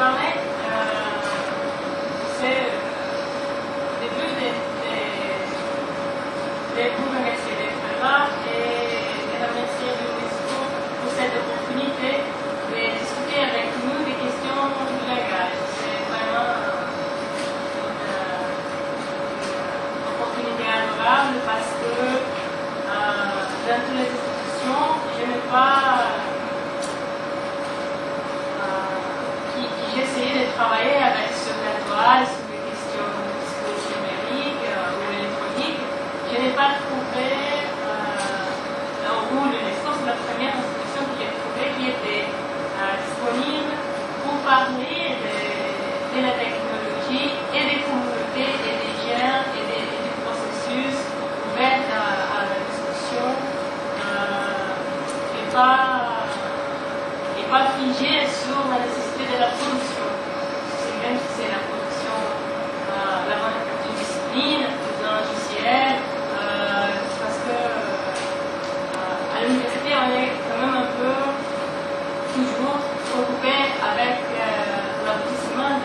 parlais, c'est le début des cours remercier d'être là et remercier l'UNESCO pour cette opportunité de discuter avec nous des questions du langage. C'est vraiment une opportunité adorable parce que dans toutes les institutions, je n'ai pas j'ai essayé de travailler avec ce virtual sur des questions de psychologie numérique ou électronique. Je n'ai pas trouvé, ou l'UNESCO, c'est la première institution que j'ai trouvée qui était disponible pour parler de la technologie et des communautés et des gens et des processus ouverts à la discussion et pas figé sur la nécessité de la production. Même si c'est la production, la manufacture de discipline, d'un logiciel, parce que à l'université, on est quand même un peu toujours occupé avec l'aboutissement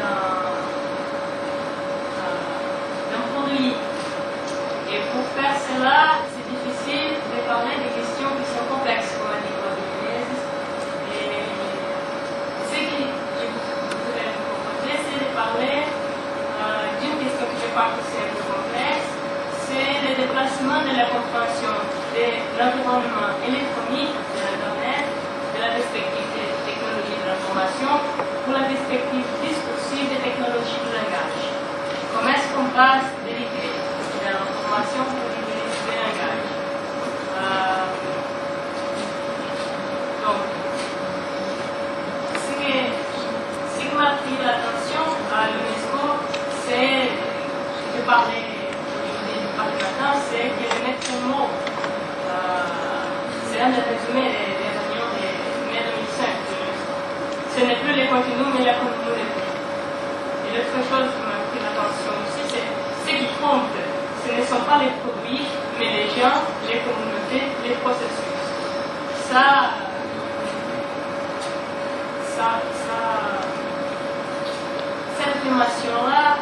d'un produit. Et pour faire cela, c'est difficile de parler des questions qui sont complexes, comme a dit Claude Menezes. Parler d'une question que je crois que c'est un peu complexe, c'est le déplacement de la compréhension de l'environnement électronique de l'Internet, de la perspective des technologies de l'information pour la perspective discursive des technologies du langage. Comment est-ce qu'on passe de l'idée de l'information pour l'idée du langage? Donc, ce qui m'a pris l'attention à l'UNESCO, c'est, je parlais maintenant, c'est que le maître mot, c'est un des résumés des réunions de mai 2005 de l'UNESCO. Ce n'est plus les contenus, mais la communauté. Et l'autre chose qui m'a pris l'attention aussi, c'est ce qui compte. Ce ne sont pas les produits, mais les gens, les communautés, les processus. Cette affirmation-là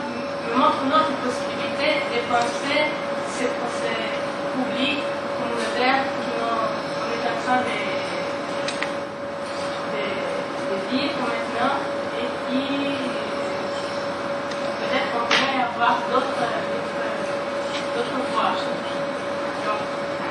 me montre notre possibilité de penser ces procès publics, communautaires qu'on est en train de vivre maintenant et qui peut-être on pourrait avoir d'autres voies. Donc,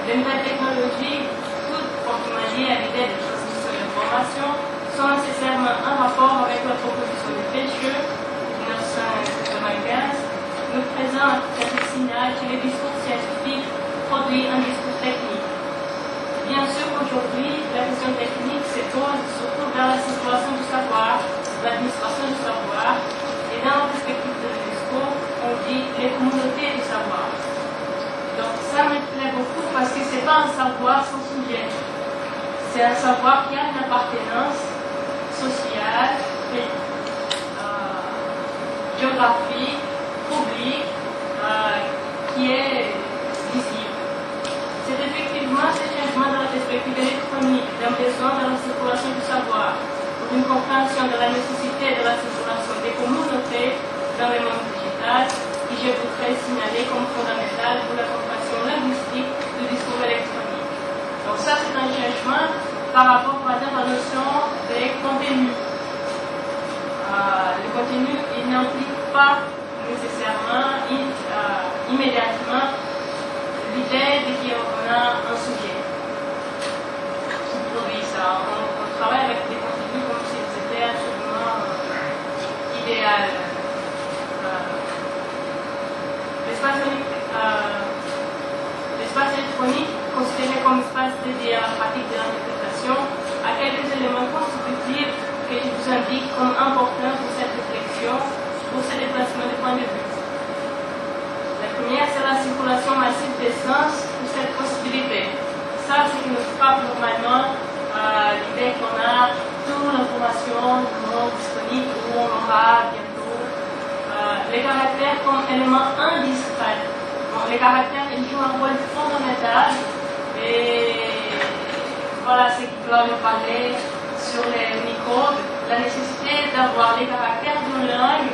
les nouvelles technologies, toutes fortement liées à l'idée de processus de l'information, sont nécessairement en rapport avec la proposition de Pécheux de 1995, nous présente ce signal que le discours scientifique produit un discours technique. Bien sûr qu'aujourd'hui, la question technique se pose surtout dans la situation du savoir, l'administration du savoir, et dans la perspective de l'UNESCO, on dit les communautés du savoir. Donc ça me plaît beaucoup parce que ce n'est pas un savoir sans sujet. C'est un savoir qui a une appartenance sociale, géographique, publique, qui est visible. C'est effectivement ce changement de la perspective électronique, d'un besoin de la circulation du savoir, pour une compréhension de la nécessité de la circulation des communautés dans le monde digital, que je voudrais signaler comme fondamental pour la compréhension linguistique du discours électronique. Donc ça, c'est un changement par rapport à la notion des contenus. Le contenu, il n'implique pas nécessairement, immédiatement, l'idée de qu'on a un sujet qui produit ça. On travaille avec des contenus comme si c'était absolument idéal. L'espace électronique, considéré comme espace dédié à la pratique de l'interprétation, a quelques éléments constitutifs que je vous indique comme importants pour cette réflexion, pour ce déplacement de point de vue. La première, c'est la circulation massive des sens pour cette possibilité. Ça, c'est ce qui nous frappe normalement l'idée qu'on a toute l'information du monde disponible, où on aura bientôt les caractères comme élément indistrait. Bon, les caractères, ils jouent un rôle fondamental et voilà ce qui doit nous parler sur les Unicode, la nécessité d'avoir les caractères d'une langue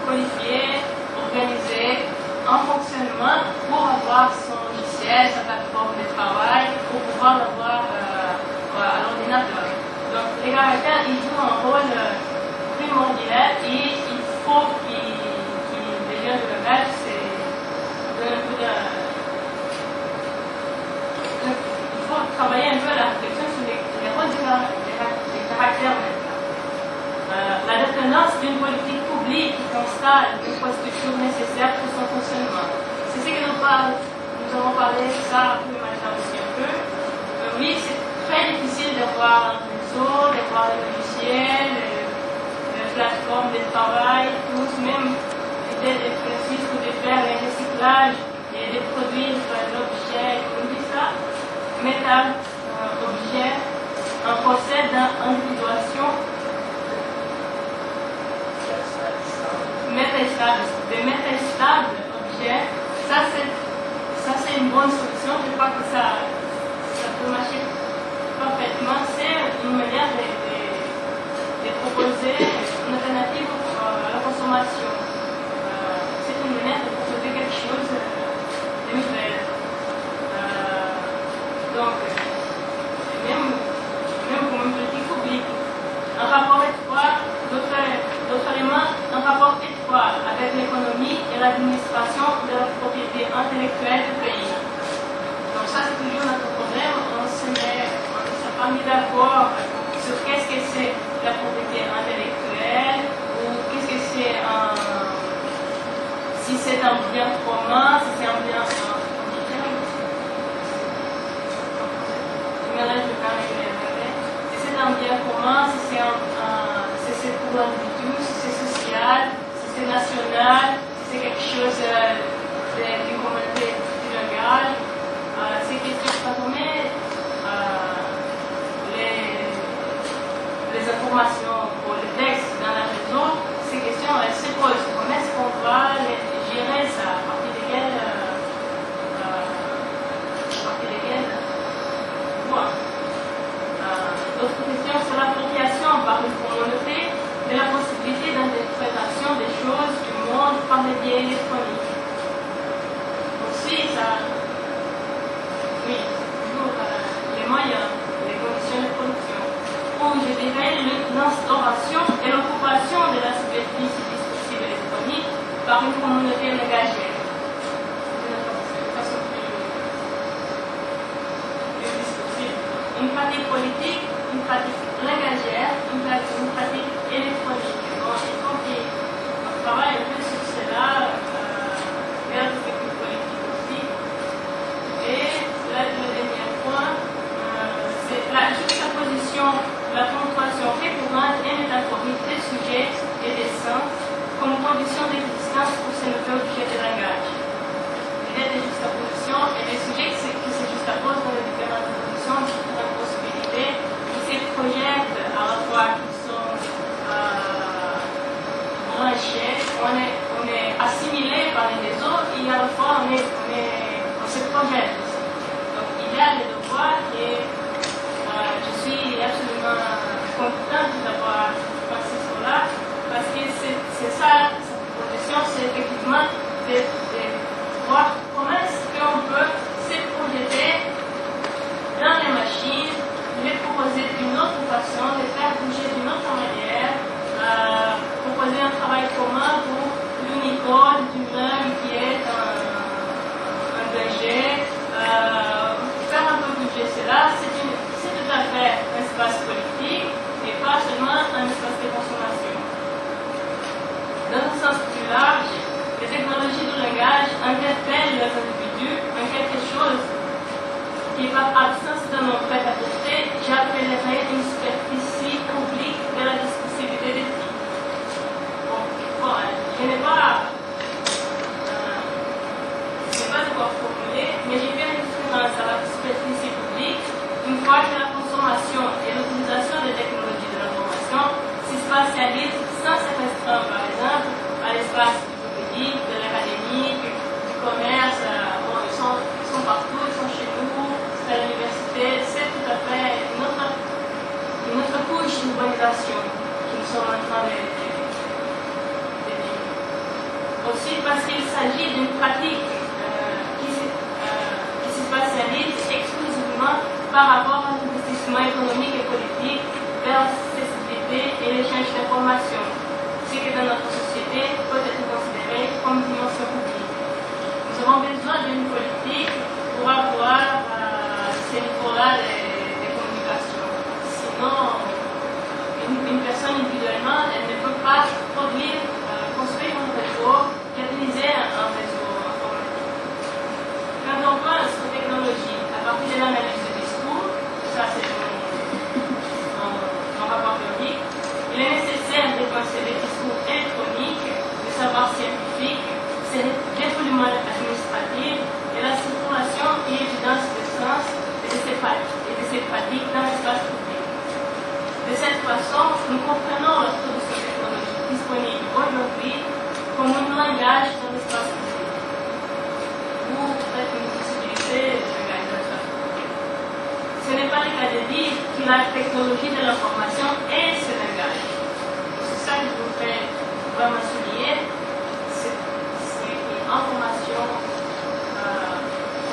codifiée, organisée, en fonctionnement pour avoir son logiciel, sa plateforme de travail, pour pouvoir l'avoir à l'ordinateur. Donc les caractères, ils jouent un rôle primordial et il faut les liens de langage, c'est un peu il faut travailler un peu à la réflexion sur les rôles des caractères maintenant. La dépendance d'une politique publique qui constate une infrastructure nécessaire pour son fonctionnement. C'est ce que nous avons parlé de ça un peu maintenant aussi un peu. Oui, c'est très difficile d'avoir un réseau, d'avoir des logiciels, des plateformes de travail, tous, même des principes pour de faire le recyclage et de produire l'objet, comme on dit ça, métal, objet, un procès d'individuation, des métastables objets, ça c'est une bonne solution. Je crois que ça peut marcher parfaitement. C'est une manière de proposer une alternative à la consommation. C'est une manière de proposer quelque chose de nouvel. Donc, même comme une politique publique, un rapport étroit, d'autres éléments, un rapport étroit avec l'économie et l'administration de la propriété intellectuelle du pays. Donc ça, c'est toujours notre problème. On ne s'est pas mis d'accord sur qu'est-ce que c'est la propriété intellectuelle ou qu'est-ce que c'est si c'est un bien commun, si c'est un bien si c'est un bien commun, si c'est pour l'individu, si c'est social, si c'est national, si c'est quelque chose d'une communauté du langage. Ces questions, quand on met les informations ou les textes dans le réseau, ces questions, elles se posent. Comment est-ce qu'on va gérer ça? À partir de quelle voie? D'autres questions sur l'appropriation par une communauté de la possibilité d'interprétation des choses du monde par les biais électroniques. Ensuite, toujours les moyens, les conditions de production, ou je dirais l'instauration et l'occupation de la superficie discursive électronique par une communauté langagère. Une pratique politique, une pratique langagère, une pratique électronique. Donc, il faut qu'on travaille un peu sur cela, vers le spectre politique aussi. Et là, le dernier point, c'est la juxtaposition, la ponctuation récurrente et métaphorique des sujets et des sens comme condition d'existence pour ces nouveaux objets de langage. L'idée de juxtaposition et les sujets qui se juxtaposent dans les différentes positions, différentes possibilités, qui se projettent à la fois qui sont branchés, on est assimilé par les réseaux et à la fois on se projette aussi. Donc il y a des devoirs et je suis absolument contente d'avoir passé cela parce que c'est ça, cette projection, c'est effectivement de voir comment est-ce qu'on peut se projeter dans les machines, les proposer d'une autre façon, les faire bouger d'une autre manière, proposer un travail commun pour l'Unicode d'une langue qui est un danger, faire un peu bouger cela, c'est tout à fait un espace politique et pas seulement un espace de consommation. Dans un sens plus large, les technologies du langage interpellent les individus en quelque chose qui, par absence de mon prêt-à-porter, j'appellerais une superficie publique de la discussibilité des types. Bon, je n'ai pas de quoi formuler, mais j'ai fait une référence à la superficie publique une fois que la consommation et l'utilisation des technologies de l'information se spatialisent sans se restreindre, par exemple, à l'espace du public, de l'académique, du commerce. Bon, ils sont partout, ils sont chez nous, c'est à l'université, c'est tout à fait une autre couche Ensuite, parce qu'il s'agit d'une pratique qui se spécialise exclusivement par rapport à l'investissement économique et politique vers l'accessibilité et l'échange d'informations, ce qui dans notre société peut être considéré comme dimension publique. Nous avons besoin d'une politique pour avoir ces niveaux-là de communication. Sinon, une personne individuellement, elle ne peut pas produire, construire un réseau, utiliser un réseau informatique. Quand on pense aux technologies à partir de l'analyse du discours, ça c'est un rapport théorique, il est nécessaire de penser les discours électroniques, le savoir scientifique, c'est le déploiement administratif et la circulation et l'évidence des sens et de ces pratiques dans l'espace public. De cette façon, nous comprenons la production technologique disponible aujourd'hui comme un langage dans l'espace public, ou peut-être une possibilité de langage dans l'espace public. Ce n'est pas le cas de dire que la technologie de l'information est ce langage. C'est ça que je voudrais vraiment souligner, c'est l'information,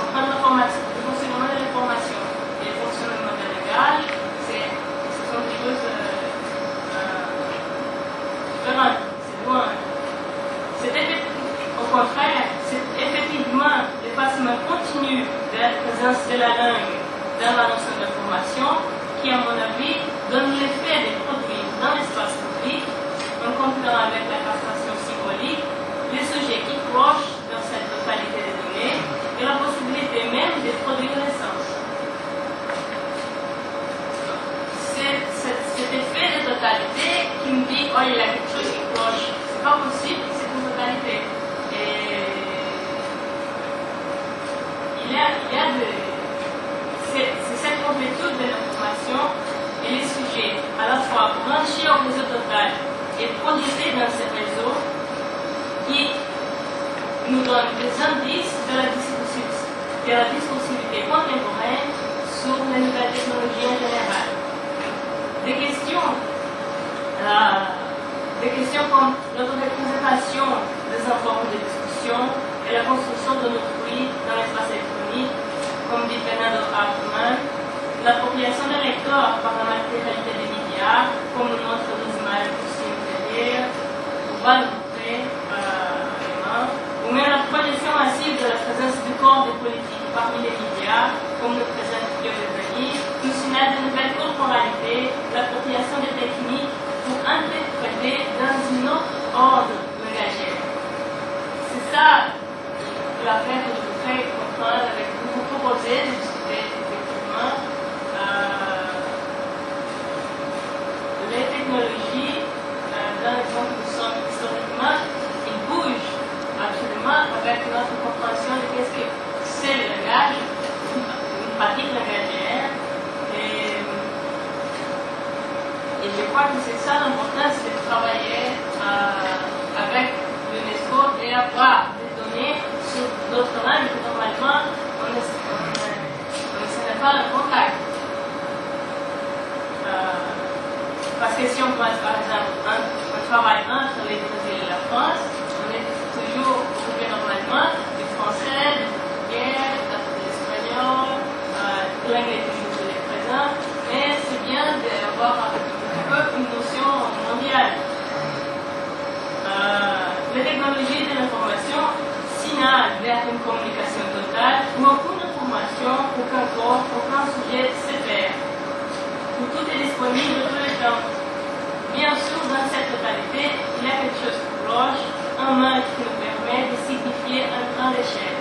comprendre l'information, le fonctionnement de l'information et le fonctionnement du langage, ce sont des choses différentes, c'est loin. Au contraire, c'est effectivement l'effacement continu de la présence de la langue dans la notion d'information qui, à mon avis, donne l'effet de produire dans l'espace public, en complément avec la castration symbolique, les sujets qui clochent dans cette totalité de données et la possibilité même de produire les sens. Cet effet de totalité qui me dit oh, il y a quelque chose qui cloche, c'est pas possible, c'est une totalité. Et c'est cette complétude de l'information et les sujets à la fois branchés au réseau total et projetés dans ce réseau qui nous donne des indices de la discursivité contemporaine sur les nouvelles technologies en général. Des questions comme l'autoreprésentation des informes de discussion et la construction de l'autrui dans l'espace électronique, comme dit Bernardo Hartmann, l'appropriation des lecteurs par la matérialité des médias, comme nous montre les images du cinéma intérieur, ou va le montrer, ou même la projection massive de la présence du corps des politiques parmi les médias, comme le présente Pierre Denis, nous signale de nouvelles corporalités, l'appropriation des techniques pour interpréter dans une autre ordre langagère. C'est ça l'affaire que je voudrais comprendre avec vous, proposer de discuter effectivement les technologies dans lesquelles nous sommes historiquement, ils bougent absolument avec notre compréhension de qu'est-ce que c'est le langage, une pratique langagière. Et je crois que c'est ça l'importance de travailler avec l'UNESCO et avoir des données sur d'autres langues que normalement on ne serait pas en contact. Parce que si on pense par exemple un travail entre les Brésil et la France, on est toujours occupé normalement du français, du portugais, de l'espagnol, de l'anglais toujours présent, mais c'est bien d'avoir une notion mondiale. Les technologies de l'information signalent vers une communication totale où aucune information, aucun corps, aucun sujet se perd, où tout est disponible tout le temps. Bien sûr, dans cette totalité, il y a quelque chose de proche, un manque qui nous permet de signifier un grand échelle.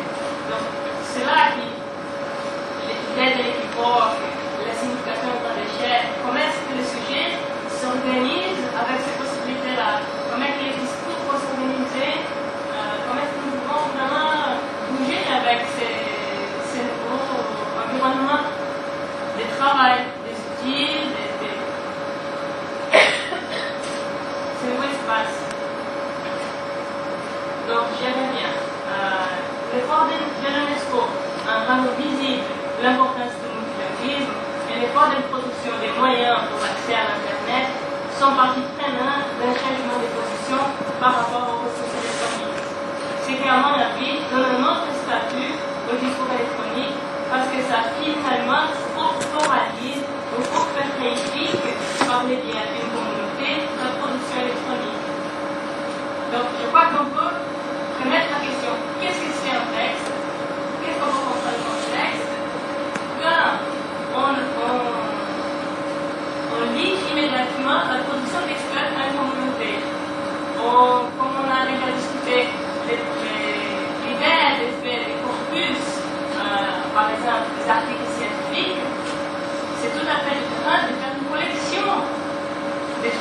Donc, c'est là que l'idée de l'équivoque, la signification d'un grand échelle, comment est-ce que le sujet s'organise avec ces possibilités-là, comment est-ce que les discours vont s'organiser, comment est-ce que nous pouvons vraiment bouger avec ces nouveaux environnements de travail, des outils, ces nouveaux espaces. Donc, j'y reviens. L'effort de l'UNESCO en rendant visible l'importance du multilinguisme et l'effort de production des moyens pour l'accès à l'Internet sont partie prenante d'un changement de position par rapport aux ressources électroniques.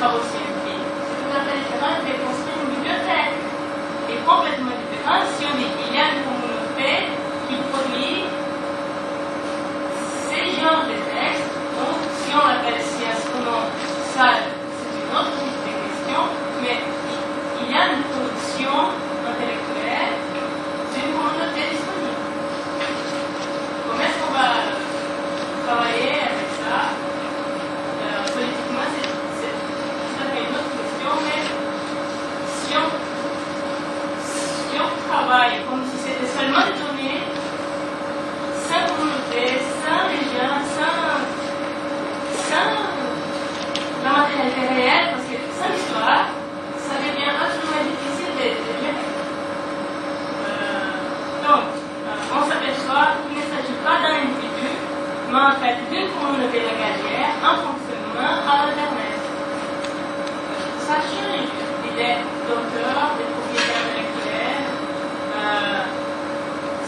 travaux scientifiques. C'est tout à fait différent de construire une bibliothèque. Et complètement différent si on dit qu'il y a une communauté qui produit ces genres de textes, donc si on l'appelle science ou non, ça c'est une autre type de question, mais il y a une production intellectuelle d'une communauté disponible. Comment est-ce qu'on va travailler avec ça? Politiquement, c'est tout à fait une autre question, mais si on travaille comme si c'était seulement des données, sans communauté, sans les gens, sans la matérialité réelle, parce que sans l'histoire, ça devient absolument difficile de gérer. Donc, on s'aperçoit qu'il ne s'agit pas d'un individu, mais en fait d'une communauté langagière en fonctionnement à l'Internet. Ça change l'idée d'auteur, de propriété intellectuelle.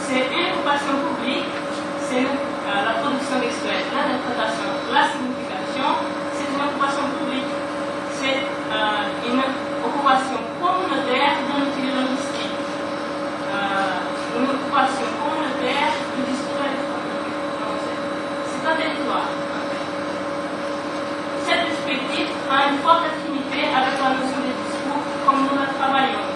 C'est une occupation publique, c'est la production textuelle, l'interprétation, la signification, c'est une occupation publique, c'est une occupation communautaire d'un outil linguistique, une occupation communautaire du discours électronique. C'est un territoire. Cette perspective a une forte affinité avec la notion de discours comme nous la travaillons,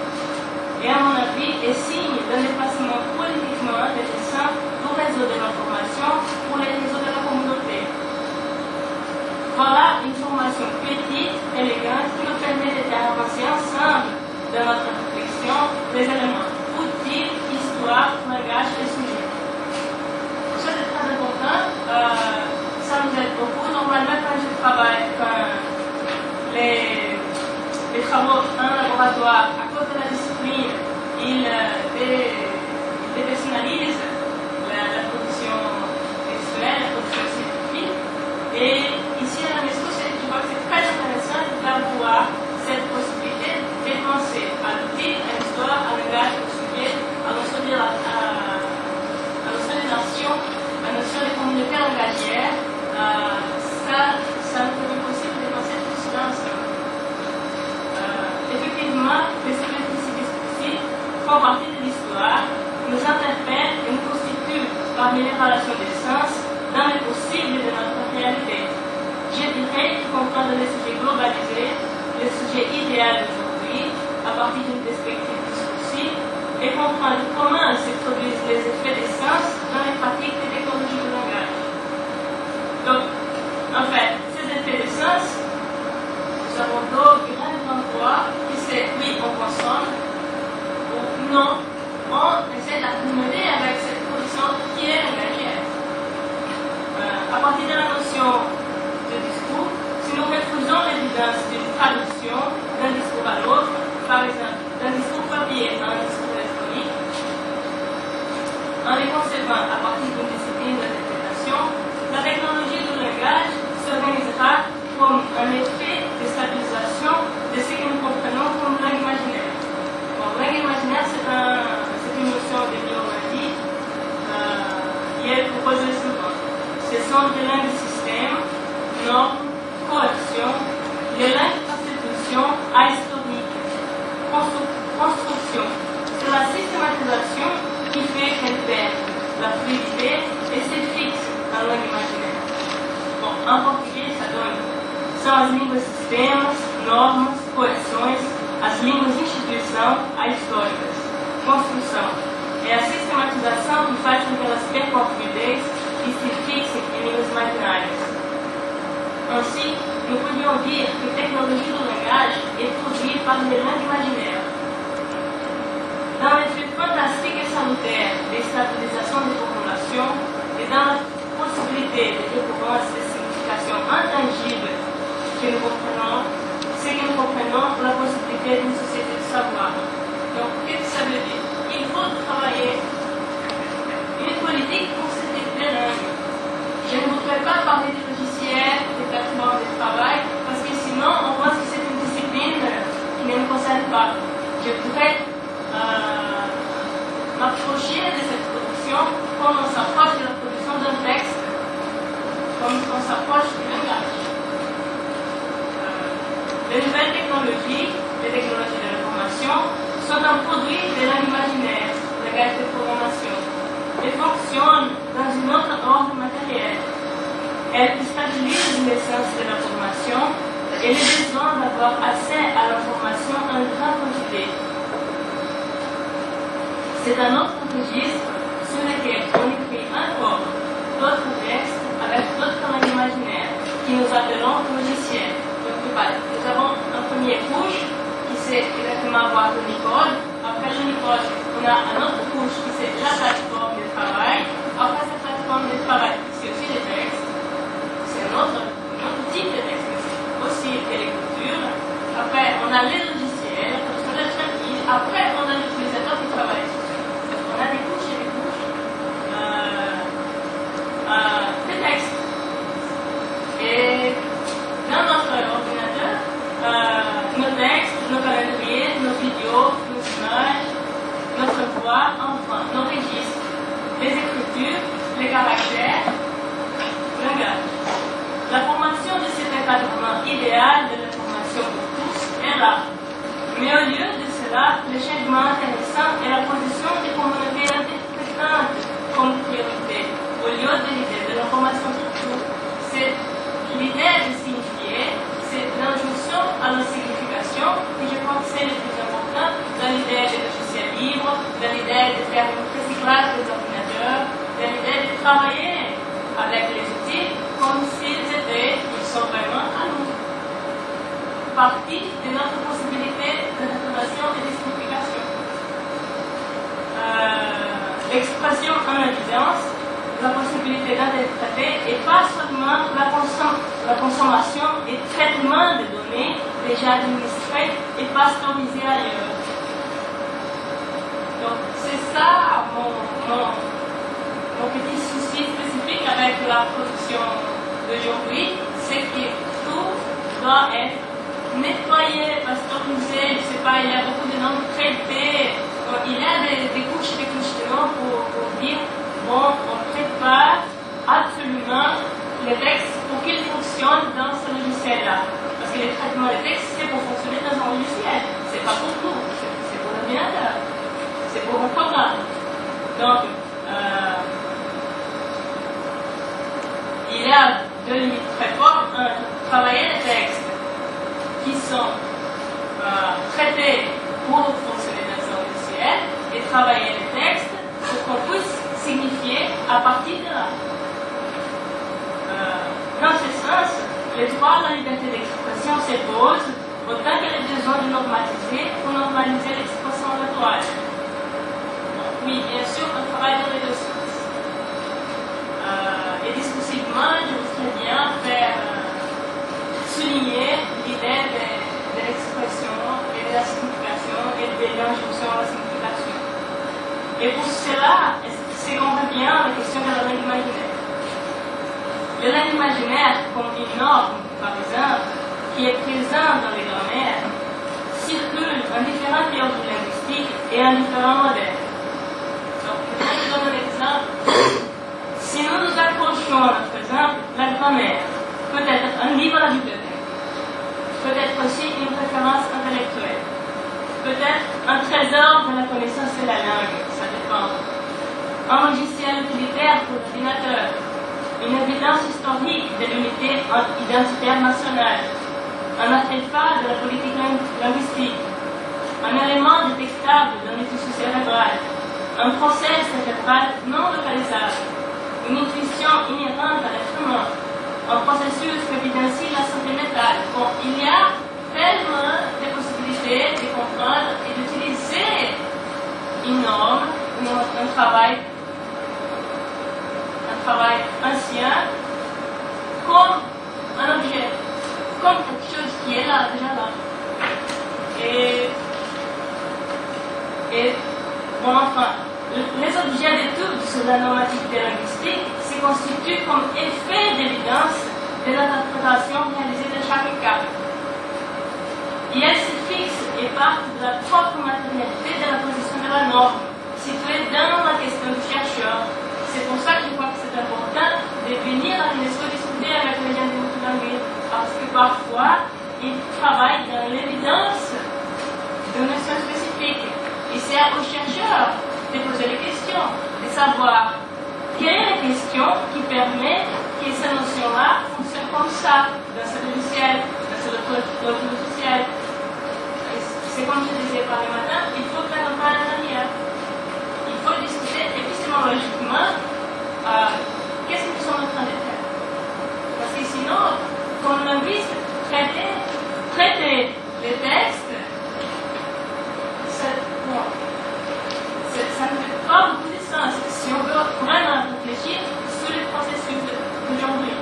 et à mon avis est signe d'un dépassement politiquement intéressant du réseau de l'information pour les réseaux de la communauté. Voilà une formation petite, élégante, qui nous permet de faire avancer ensemble dans notre réflexion les éléments outils, histoire, langage et sujet. Ça c'est très important, ça nous aide beaucoup. Normalement, quand je travaille, les travaux en laboratoire, à cause de la discipline, ils dépersonnalisent la production textuelle, la production scientifique. Et ici à la maison, je crois que c'est très intéressant d'avoir cette possibilité de penser à l'outil, à l'histoire, à langage, au sujet, à notion de nation, à notion de communauté langagière. Ça nous permet possible de penser tout cela ensemble. Effectivement, les spécificités ici font partie de l'histoire, nous interpellent et nous constituent parmi les relations des sens dans les possibles de notre réalité. Je dirais qu'il comprendre les sujets globalisés, les sujets idéaux d'aujourd'hui, à partir d'une perspective discursive, et comprendre comment se produisent les effets des sens dans les pratiques des technologies du langage. Donc, en fait, ces effets des sens, nous avons deux grands endroits qui c'est oui, on consomme, ou non, on essaie d'accumuler avec cette production qui est langagière. À partir de la notion de discours, si nous refusons l'évidence d'une traduction d'un discours à l'autre, par exemple, d'un discours papier à un discours électronique, en les concevant à partir d'une discipline d'interprétation, la technologie du langage s'organisera comme un effet de stabilisation de ce que nous comprenons comme langue imaginaire. Bon, langue imaginaire, c'est une notion de Biolandi qui est proposée souvent. Ce sont des langues de système, normes, coercion, les langues de constitution ahistorique, construction. C'est la systématisation qui fait qu'elles perdent la fluidité et se fixent dans la langue imaginaire. Bon, en português, ça donne. São as línguas sistemas, normas, coerções, as línguas instituição ahistóricas. Construção. É a sistematização que faz com que elas percam a fluidez e se fixem em línguas imaginárias. Ainsi, nous pouvions dire que a technologie du langage est produite par les langues imaginaires. Dans l'effet fantastique et salutaire de stabilisation des formulations et dans la possibilité de découverte de significations intangibles que nous comprenons, c'est que nous comprenons la possibilité d'une société de savoir. Donc, qu'est-ce que ça veut dire? Il faut travailler une politique pour cette langue. Je ne voudrais pas parler de logiciels, des plateformes de travail, parce que sinon, on pense que c'est une discipline qui ne nous concerne pas. Je voudrais m'approcher de cette production comme on s'approche de la production d'un texte, comme on s'approche du langage. Les nouvelles technologies, les technologies de l'information, sont un produit de l'imaginaire, langage de programmation, et fonctionnent dans une autre ordre matérielle. Elles stabilisent l'essence de l'information et le besoin d'avoir accès à l'information en grande quantité. C'est un autre registre sur lequel on écrit encore d'autres textes avec d'autres langues imaginaires qui nous appelons logiciels. Donc, nous avons une première couche qui sait exactement avoir l'Unicode. Après l'Unicode, on a une autre couche qui c'est la plateforme de travail. Après cette plateforme de travail, c'est aussi des textes. C'est un autre type de texte, mais c'est aussi de l'écriture. Après, on a les logiciels, après, on a l'utilisateur qui travaille dessus. On a des couches et des couches de textes. Et dans notre ordinateur, nos textes, nos calendriers, nos vidéos, nos images, notre voix, enfin, nos registres, les écritures, les caractères, le langage. La formation de cet encadrement idéal de l'information pour tous est là. Mais au lieu de cela, le changement intéressant est la position des communautés interprétantes comme priorité, au lieu de l'idée de l'information pour tous. C'est l'idée de signifier, c'est l'injonction à la signification, et je crois que c'est le plus important dans l'idée des logiciels libres, dans l'idée de faire une recyclage des ordinateurs, dans l'idée de travailler avec les outils comme s'ils sont vraiment à nous. Partie de notre possibilité de rénovation et de signification. L'expression en évidence, la possibilité d'interpréter et pas seulement la consommation et traitement des données déjà administrées et pasteurisées ailleurs. Donc c'est ça mon petit souci spécifique avec la production d'aujourd'hui, c'est que tout doit être nettoyé, pasteurisé, je sais pas, il y a beaucoup de noms traités, il y a des couches de noms pour dire, bon, on prépare absolument les textes pour qu'ils fonctionnent dans ce logiciel-là. Parce que le traitement des textes, c'est pour fonctionner dans un logiciel, c'est pas pour tout, c'est pour l'ordinateur, c'est pour un programme. Donc, il y a deux limites très fortes entre travailler les textes qui sont traités pour fonctionner dans un logiciel et travailler les textes pour qu'on puisse signifier à partir de là. Dans ce sens, le droit à la liberté d'expression s'impose autant que le besoin de normaliser pour normaliser l'expression orale. Oui, bien sûr, on travaille dans les deux sens. Et discursivement, je voudrais bien faire souligner l'idée de l'expression et de la signification et de l'injonction à la signification. Et pour cela, c'est qu'on revient à la question de la langue imaginaire. La langue imaginaire, comme une norme, par exemple, qui est présente dans les grammaires, circule en différents théories linguistiques et en différents modèles. Donc, je vous donne un exemple. Si nous nous accrochons à notre exemple, la grammaire, peut-être un livre à la bibliothèque, peut-être aussi une préférence intellectuelle, peut-être un trésor de la connaissance de la langue, ça dépend, un logiciel utilitaire pour l'ordinateur, une évidence historique de l'unité identitaire nationale, un artefact de la politique linguistique, un élément détectable dans le tissu cérébral, un procès cérébral non localisable, une intuition inhérente à l'être humain, un processus qui évidencie la santé mentale. Bon, il y a tellement de possibilités de comprendre et d'utiliser une norme, un travail ancien comme un objet, comme quelque chose qui est là, déjà là. Et bon, enfin, les objets d'étude sur la normativité linguistique se constituent comme effet d'évidence de l'interprétation réalisée de chaque cas. Et elles se fixent et partent de la propre matérialité de la position de la norme, située dans la question du chercheur. C'est pour ça que je crois que c'est important de venir à l'UNESCO discuter avec les gens de multilinguisme, parce que parfois, il travaille dans l'évidence de notions spécifiques. Et c'est aux chercheurs de poser les questions, de savoir quelle est la question qui permet que ces notions-là fonctionnent comme ça, dans ce logiciel, dans ce autre logiciel. C'est comme je disais par le matin, il faut faire un pas en arrière. Il faut discuter épistémologiquement qu'est-ce que nous sommes en train de faire. Parce que sinon, quand on a vu traiter les textes, ça ne fait pas beaucoup de sens si on veut vraiment réfléchir sur les processus d'aujourd'hui.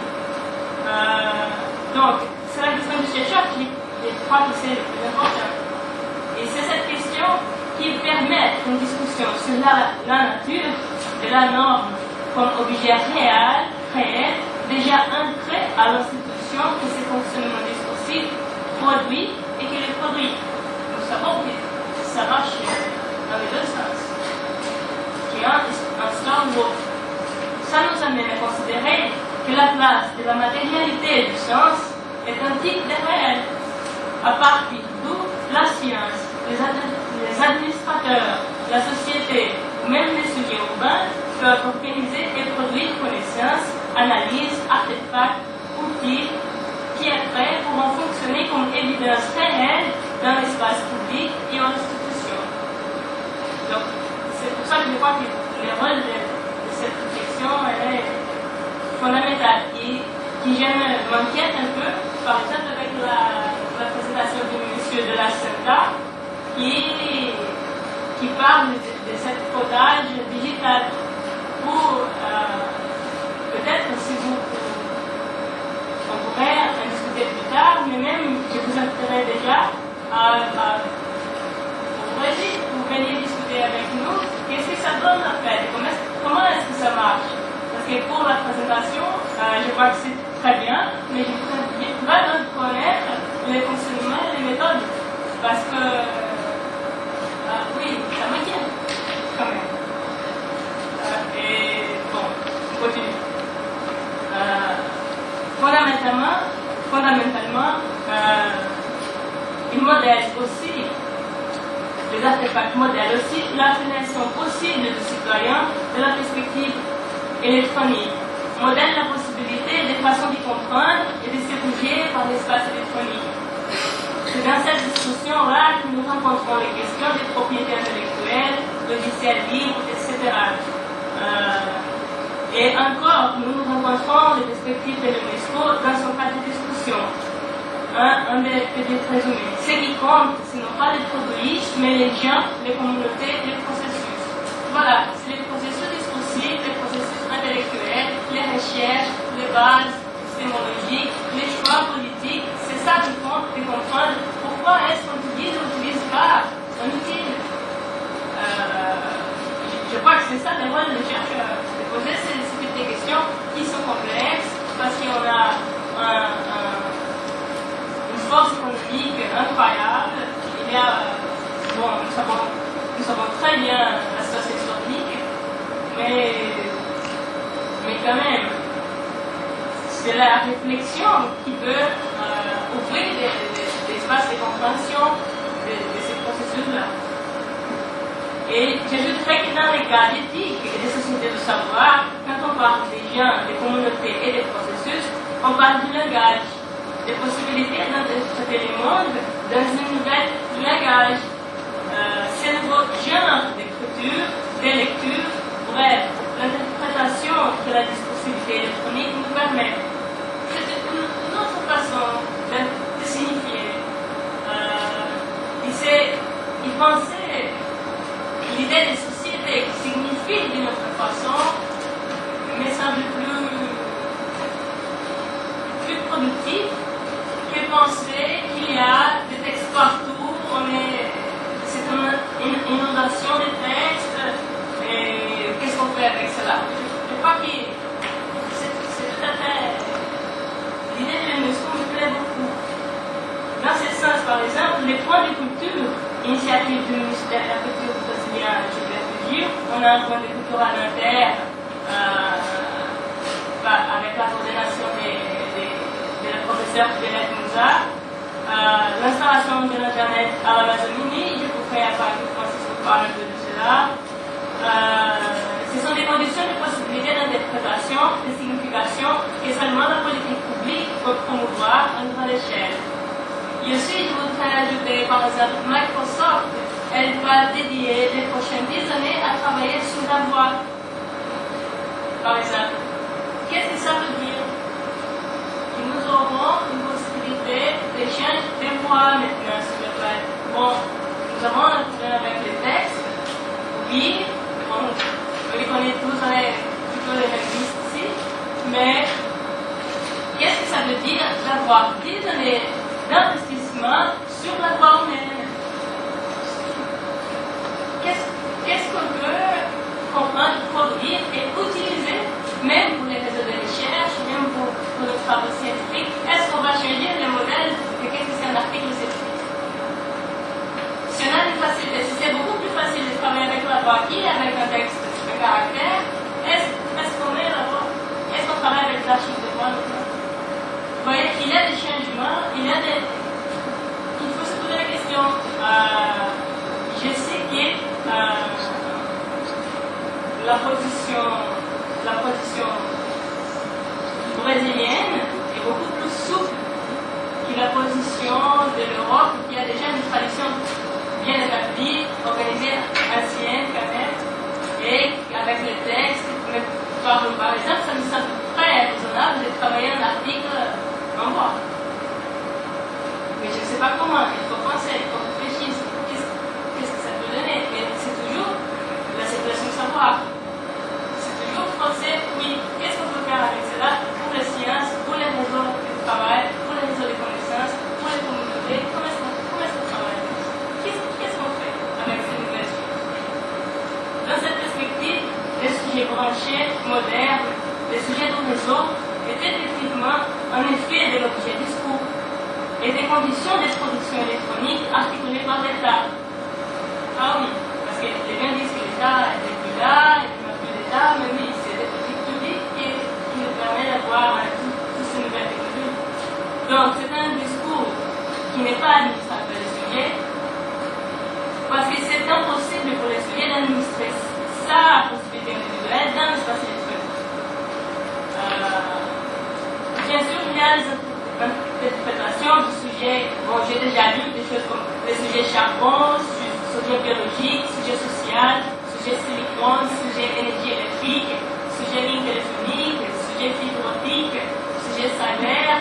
Donc, c'est la question du chercheur qui, je crois que c'est le plus important. Et c'est cette question qui permet une discussion sur la nature de la norme comme objet réel, déjà ancré à l'institution que ce fonctionnement discursif produit et que les produit. Nous savons que ça marche dans les deux sens. Qui est un sens où ça nous amène à considérer que la place de la matérialité du sens est un type de réel, à partir d'où la science, les administrateurs, la société, ou même les sujets urbains peuvent organiser et produire connaissances, analyses, artefacts, outils qui après pourront fonctionner comme évidence réelle dans l'espace public et en institution. Donc, c'est pour ça que je crois que le rôle de cette réflexion est fondamental et qui m'inquiète un peu, par exemple avec la présentation du monsieur de la CENTA qui parle de cet codage digital pour peut-être si on pourrait en discuter plus tard, mais même je vous inviterai déjà pour venir discuter avec nous qu'est-ce que ça donne en fait, comment est-ce que ça marche. Parce que pour la présentation, je crois que c'est très bien, mais je voudrais donc connaître les fonctionnements et les méthodes. Parce que, oui, ça m'inquiète quand même. Et bon, on continue. Fondamentalement, il modèle aussi, les artefacts modèlent aussi l'affiliation possible du citoyen de la perspective électronique, modèle la possibilité de façon de comprendre et de se bouger par l'espace électronique. C'est dans cette discussion-là que nous rencontrons les questions des propriétés intellectuelles, logiciels libres, etc. Et encore, nous rencontrons les perspectives de l'UNESCO dans son cadre de discussion. Un des petits résumés. Ce qui compte, ce n'est pas les produits, mais les gens, les communautés, les processus. Voilà, c'est les processus discursifs, les processus intellectuels, les recherches, les bases épistémologiques, les choix politiques. C'est ça qui compte de comprendre pourquoi est-ce qu'on utilise ou n'utilise pas un outil. Je crois que c'est ça le rôle des chercheurs, de poser ces petites questions qui sont complexes parce qu'on a une force économique incroyable. Il y a, bon, nous savons très bien la situation historique, mais quand même, c'est la réflexion qui peut ouvrir des espaces de compréhension de ces processus-là. Et j'ajouterais que dans les cas d'éthique et des sociétés de savoir, quand on parle des gens, des communautés et des processus, on parle du langage, des possibilités d'interpréter le monde dans une nouvelle langage. C'est un nouveau genre d'écriture, de lecture, bref, l'interprétation que la discursivité électronique nous permet. C'est une autre façon de signifier. Il pensait l'idée de société qui signifie d'une autre façon me semble plus productif que penser qu'il y a des textes partout, c'est une inondation de textes, et qu'est-ce qu'on fait avec cela? Je crois que c'est tout à fait... L'idée de l'UNESCO me plaît beaucoup. Dans ce sens, par exemple, les points de culture, initiative du ministère de la Culture brésilien, je vais vous dire, on a un point de culture à l'interne avec la coordination de la professeure Juliette Mouza. l'installation de l'Internet à l'Amazonie. Je pourrais apprendre Francis nous parle un peu de cela. Ce sont des conditions de possibilité d'interprétation, de signification que seulement la politique publique peut promouvoir à une grande échelle. Et aussi, je voudrais ajouter, par exemple, Microsoft, elle va dédier les prochaines 10 années à travailler sur la voix. Par exemple, qu'est-ce que ça veut dire? Que nous aurons une possibilité d'échange de voix maintenant sur le web. Bon, nous avons un problème avec les textes, oui, bon, on les connaît tous, on est plutôt les linguistes ici, mais qu'est-ce que ça veut dire d'avoir 10 années d'investissement sur la voie humaine? Qu'est-ce qu'on peut comprendre, produire et utiliser, même pour les réseaux de recherche, même pour nos travaux scientifiques? Est-ce qu'on va changer le modèle de qu'est-ce que c'est un article scientifique? Si on a une facilité, si c'est beaucoup plus facile de travailler avec la voix qu'avec un texte de caractère, est-ce qu'on met la voix? Est-ce qu'on travaille avec l'archive de voix maintenant? Vous voyez qu'il y a des changements, il faut se poser la question. Je sais que la position brésilienne est beaucoup plus souple que la position de l'Europe, qui a déjà une tradition bien établie, organisée, ancienne quand même, et avec les textes. Mais par exemple, ça me semble très raisonnable de travailler un article en voix. Mais je ne sais pas comment, il faut penser, il faut réfléchir, qu'est-ce que ça peut donner. Mais c'est toujours la situation de savoir. C'est toujours penser, oui, qu'est-ce qu'on peut faire avec cela pour les sciences, pour les réseaux de travail, pour les réseaux de connaissances, pour les communautés, comment est-ce qu'on travaille avec ça? Qu'est-ce qu'on fait avec ces nouvelles choses? Dans cette perspective, les sujets branchés, modernes, les sujets de réseau étaient effectivement un effet de l'objet discours et des conditions de production électronique articulées par l'État. Ah oui, parce que les gens disent que l'État n'est plus là, il n'y a plus d'État, mais oui, c'est des politiques publiques qui nous permettent d'avoir toutes ces nouvelles technologies. Donc c'est un discours qui n'est pas administrateur des sujets, parce que c'est impossible pour les sujets d'administrer sa possibilité individuelle dans l'espace électronique. Bien sûr, il y a l'interprétation du sujet. Bon, j'ai déjà lu des choses comme le sujet charbon, sujet biologique, sujet social, sujet silicone, sujet énergie électrique, sujet ligne téléphonique, sujet fibre optique, sujet cyber,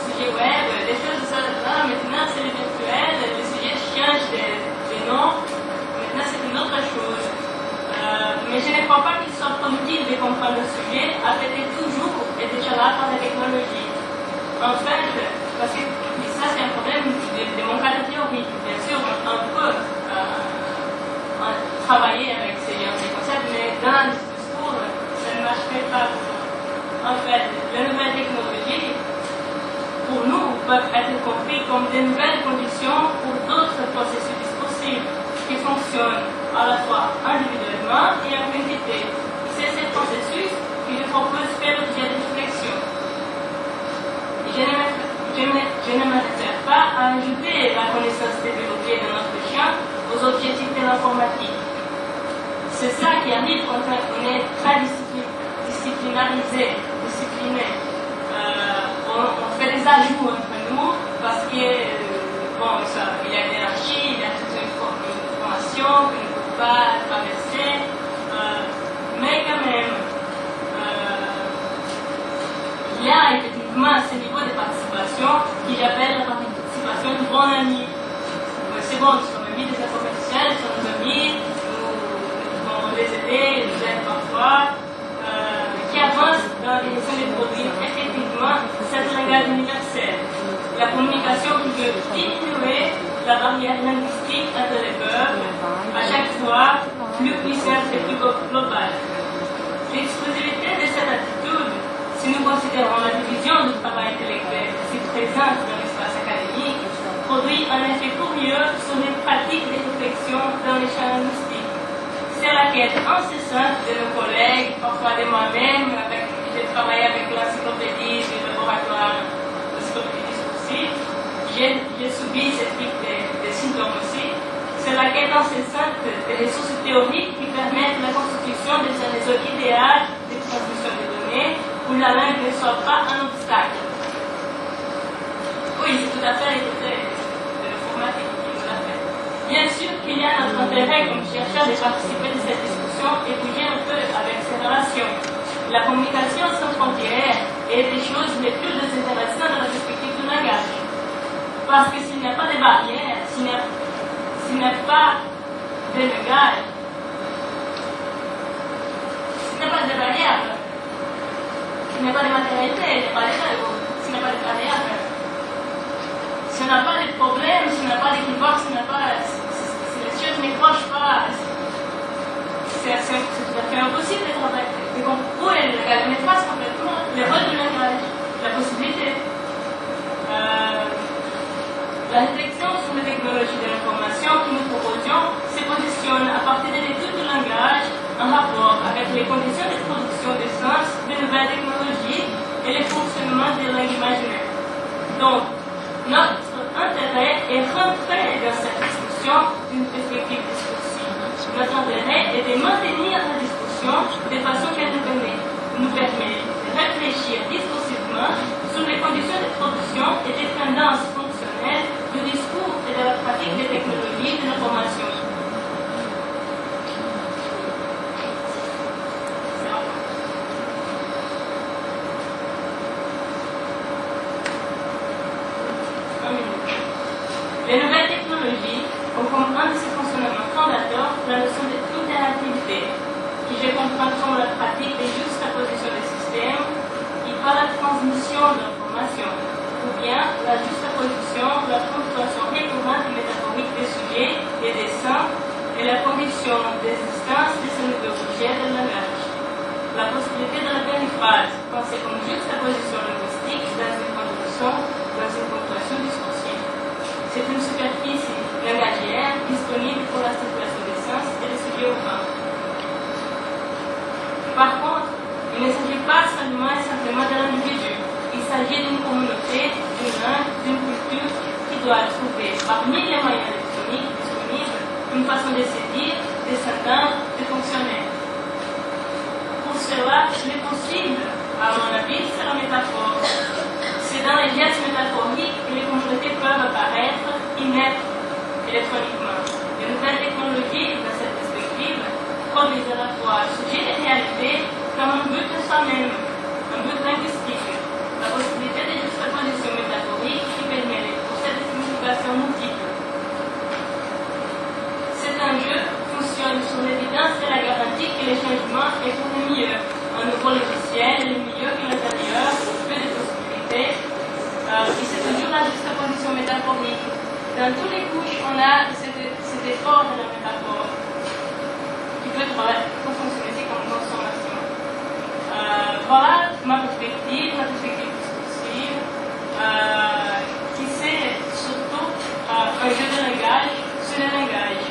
sujet web, des choses de ça. Maintenant, c'est le virtuel, les sujets changent de nom. Maintenant, c'est une autre chose. Mais je ne crois pas qu'il soit productif de comprendre le sujet, avec toujours et déjà là par la technologie. En fait, parce que ça c'est un problème de mon cas de théorie. Bien sûr, on peut travailler avec ces concepts, mais dans le discours, ça ne marcherait pas. En fait, les nouvelles technologies, pour nous, peuvent être compris comme de nouvelles conditions pour d'autres processus discursifs qui fonctionnent à la fois individuellement et en quantité. C'est ce processus que je propose faire l'objet de réflexion. Je ne me réfère pas à ajouter la connaissance développée dans notre champ aux objectifs de l'informatique. C'est ça qui arrive quand on est très disciplinarisé, discipliné. On fait des ajouts entre nous parce que, bon, il y a des archives, il y a toute une information que ne peut pas traverser, mais quand même, il y a effectivement ce niveau de participation qui j'appelle la participation du bon ami. C'est bon, nous sommes amis des informaticiens, nous sommes amis, nous pouvons les aider, nous aident parfois, qui avancent dans l'émission des produits. Effectivement, c'est un langage universel. La communication qui veut diminuer la barrière linguistique entre les peuples, à chaque fois plus puissante et plus globale. L'exclusivité de cette attitude, si nous considérons la division du travail intellectuel si présente dans l'espace académique, produit un effet curieux sur les pratiques de réflexion dans les champs linguistiques. C'est la quête incessante de nos collègues, parfois de moi-même, avec qui j'ai travaillé avec l'encyclopédie du laboratoire d'encyclopédie discursive. j'ai subi ce type de symptômes aussi. C'est la quête incessante des ressources théoriques qui permettent la constitution des réseaux idéal de transmission des données où la langue ne soit pas un obstacle. Oui, c'est tout à fait l'hypothèse de l'informatique qui nous l'a fait. Bien sûr qu'il y a notre intérêt comme chercheur de participer à cette discussion et bouger un peu avec ces relations. La communication sans frontières est des choses les plus désintéressantes dans la perspective du langage. Parce que s'il n'y a pas de barrières, s'il n'y a pas de langage, s'il n'y a pas de barrières, s'il n'y a pas de matérialité, s'il n'y a pas de barrières, si on n'a pas de problème, si on n'a pas d'équivoque, si les choses ne crochent pas, c'est tout à fait impossible de travailler. Et donc, où est le langage? On efface complètement le rôle du langage, la possibilité. La réflexion sur les technologies de l'information que nous proposions se positionne à partir de l'étude du langage en rapport avec les conditions de production des sens de nouvelles technologies et le fonctionnement des langues imaginaires. Donc, notre intérêt est rentré dans cette discussion d'une perspective discursive. Notre intérêt est de maintenir la discussion de façon qu'elle nous permet de réfléchir discursivement sur les conditions de production et des tendances fonctionnelles du discours et de la pratique des technologies de l'information. Les nouvelles technologies ont comme un de ses fonctionnements fondateurs la notion d'interactivité, qui je comprends comme la pratique de juxtaposition des systèmes qui par la transmission de l'information, ou bien la juxtaposition, la ponctuation récurrente et métaphorique des sujets, des dessins et la condition d'existence de ce nouveau objet de langage. La possibilité de la périphrase, pensée comme juxtaposition linguistique dans une ponctuation discursive. C'est une superficie langagière disponible pour la circulation des sens et des sujets urbains. Par contre, il ne s'agit pas seulement et simplement de l'individu. Il s'agit d'une communauté, d'une langue, d'une culture qui doit trouver parmi les moyens électroniques disponibles une façon de se dire, de s'entendre, de fonctionner. Pour cela, il est possible, à mon avis, c'est la métaphore. C'est dans les gestes métaphoriques que les communautés peuvent apparaître et naître électroniquement. Les nouvelles technologies, dans cette perspective, produisent à la fois sujet de réalité comme un but en soi-même, un but linguistique, la possibilité de juxtaposition métaphorique qui permet de procéder de signification multiple. Cet enjeu fonctionne sur l'évidence et la garantie que les changements est pour le mieux. Un nouveau logiciel est le mieux que l'intérieur, peu de possibilités. Et c'est toujours la juxtaposition métaphorique. Dans toutes les couches, on a cet effort de la métaphore qui peut fonctionner aussi comme consommation. Voilà ma perspective discursive, qui c'est surtout un jeu de langage sur le langage.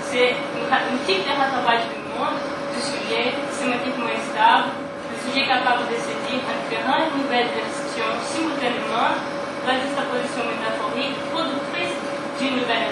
C'est un type de rattrapage du monde, du sujet sémantiquement stable, du sujet capable de se dire en différentes nouvelles versions simultanément, la juxtaposition métaphorique productrice d'une nouvelle